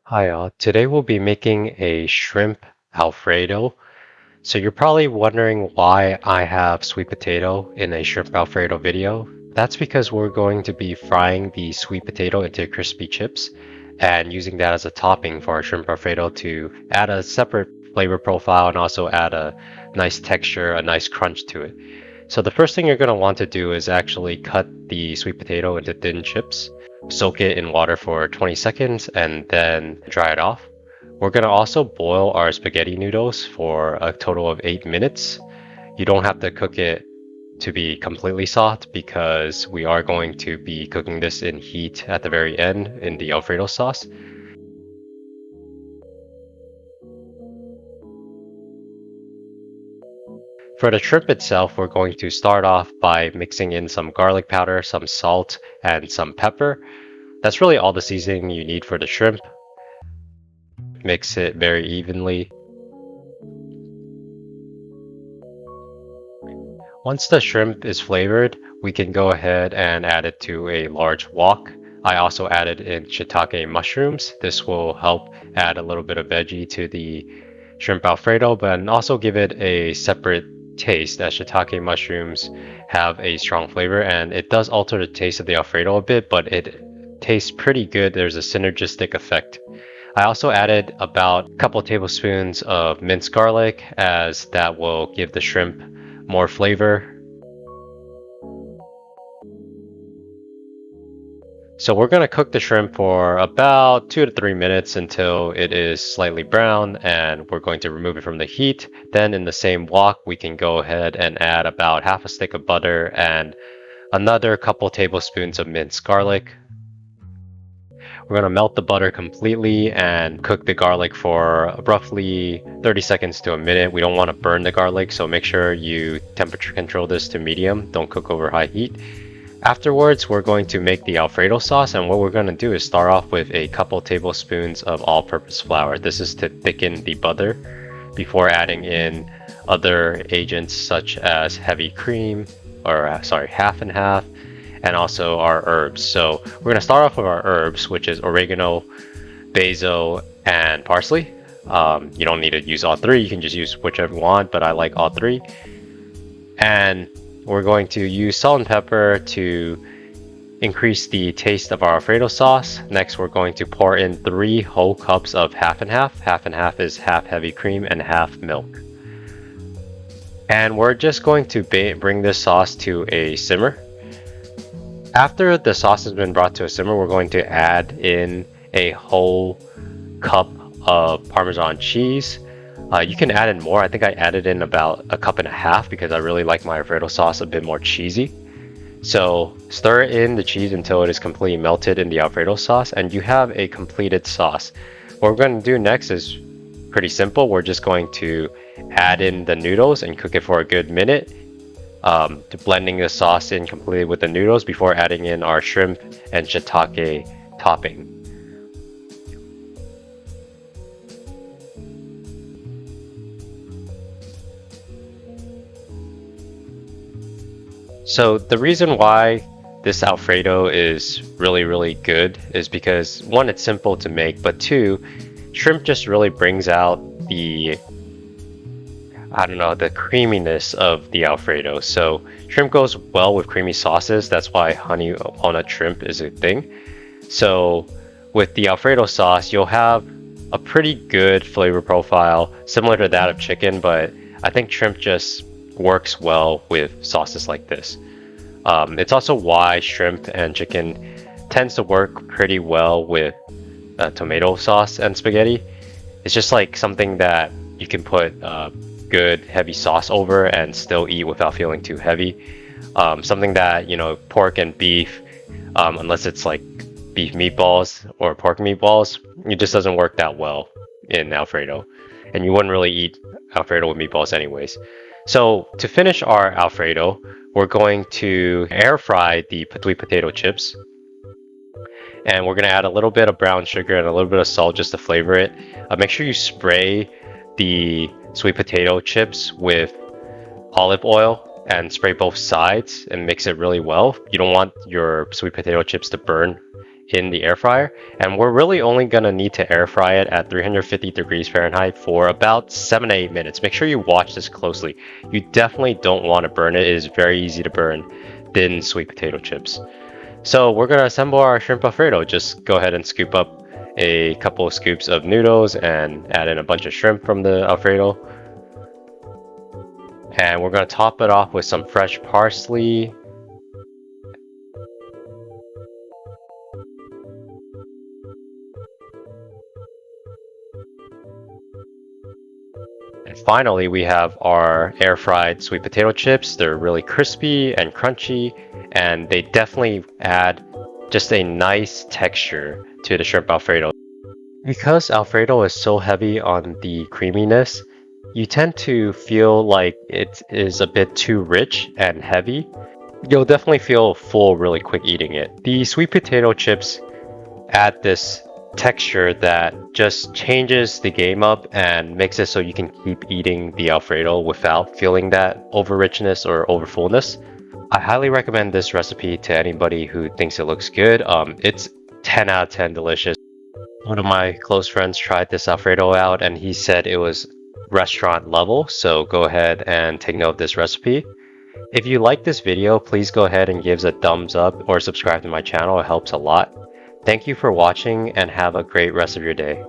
Hi, today we'll be making a shrimp Alfredo. So you're probably wondering why I have sweet potato in a shrimp Alfredo video. That's because we're going to be frying the sweet potato into crispy chips and using that as a topping for our shrimp Alfredo to add a separate flavor profile and also add a nice texture, a nice crunch to it. So the first thing you're going to want to do is actually cut the sweet potato into thin chips, soak it in water for 20 seconds, and then dry it off. We're going to also boil our spaghetti noodles for a total of 8 minutes. You don't have to cook it to be completely soft because we are going to be cooking this in heat at the very end in the Alfredo sauce. For the shrimp itself, we're going to start off by mixing in some garlic powder, some salt, and some pepper. That's really all the seasoning you need for the shrimp. Mix it very evenly. Once the shrimp is flavored, we can go ahead and add it to a large wok. I also added in shiitake mushrooms. This will help add a little bit of veggie to the shrimp Alfredo, but also give it a separate taste as shiitake mushrooms have a strong flavor and it does alter the taste of the Alfredo a bit, but it tastes pretty good. There's a synergistic effect. I also added about a couple tablespoons of minced garlic as that will give the shrimp more flavor. So we're going to cook the shrimp for about 2 to 3 minutes until it is slightly brown and we're going to remove it from the heat. Then in the same wok, we can go ahead and add about half a stick of butter and another couple tablespoons of minced garlic. We're going to melt the butter completely and cook the garlic for roughly 30 seconds to a minute. We don't want to burn the garlic, so make sure you temperature control this to medium. Don't cook over high heat. Afterwards, we're going to make the Alfredo sauce, and what we're going to do is start off with a couple tablespoons of all-purpose flour. This is to thicken the butter before adding in other agents such as heavy cream, or sorry, half and half, and also our herbs. So we're going to start off with our herbs, which is oregano, basil, and parsley. You don't need to use all three, you can just use whichever you want, but I like all three. And we're going to use salt and pepper to increase the taste of our Alfredo sauce. Next, we're going to pour in 3 whole cups of half and half. Half and half is half heavy cream and half milk. And we're just going to bring this sauce to a simmer. After the sauce has been brought to a simmer, we're going to add in a whole cup of Parmesan cheese. You can add in more. I think I added in about a cup and a half because I really like my Alfredo sauce a bit more cheesy. So stir in the cheese until it is completely melted in the Alfredo sauce and you have a completed sauce. What we're going to do next is pretty simple. We're just going to add in the noodles and cook it for a good minute. To blending the sauce in completely with the noodles before adding in our shrimp and shiitake topping. So the reason why this Alfredo is really good is because one, it's simple to make, but two, shrimp just really brings out the the creaminess of the Alfredo. So shrimp goes well with creamy sauces. That's why honey walnut shrimp is a thing. So with the Alfredo sauce, you'll have a pretty good flavor profile, similar to that of chicken, but I think shrimp just works well with sauces like this. It's also why shrimp and chicken tends to work pretty well with tomato sauce and spaghetti. It's just like something that you can put good heavy sauce over and still eat without feeling too heavy. Something that, pork and beef, unless it's like beef meatballs or pork meatballs, it just doesn't work that well in Alfredo. And you wouldn't really eat Alfredo with meatballs anyways. So to finish our Alfredo, we're going to air fry the sweet potato chips. And we're going to add a little bit of brown sugar and a little bit of salt just to flavor it. Make sure you spray the sweet potato chips with olive oil and spray both sides and mix it really well. You don't want your sweet potato chips to burn in the air fryer, and we're really only gonna need to air fry it at 350 degrees Fahrenheit for about 7 to 8 minutes. Make sure you watch this closely. You definitely don't want to burn it. It is very easy to burn thin sweet potato chips. So we're gonna assemble our shrimp Alfredo. Just go ahead and scoop up a couple of scoops of noodles and add in a bunch of shrimp from the Alfredo. And we're gonna top it off with some fresh parsley. And finally, we have our air fried sweet potato chips. They're really crispy and crunchy, and they definitely add just a nice texture to the shrimp Alfredo. Because Alfredo is so heavy on the creaminess, you tend to feel like it is a bit too rich and heavy. You'll definitely feel full really quick eating it. The sweet potato chips add this texture that just changes the game up and makes it so you can keep eating the Alfredo without feeling that over richness or over fullness. I highly recommend this recipe to anybody who thinks it looks good. It's 10 out of 10 delicious. One of my close friends tried this Alfredo out and he said it was restaurant level, so go ahead and take note of this recipe. If you like this video, please go ahead and give us a thumbs up or subscribe to my channel. It helps a lot. Thank you for watching and have a great rest of your day.